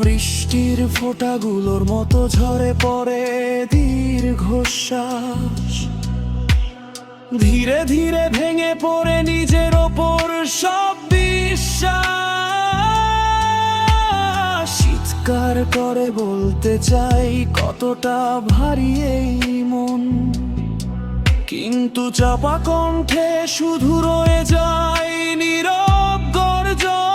বৃষ্টির ফোঁটাগুলোর মতো ঝরে পড়ে দীর্ঘশ্বাস, ধীরে ধীরে ভেঙে পড়ে নিজের ওপর সব বিশ্বাস। চিৎকার করে বলতে চাই কতটা ভারী এই মন, কিন্তু চাপা কণ্ঠে শুধু রয়ে যায় নীরব গর্জন।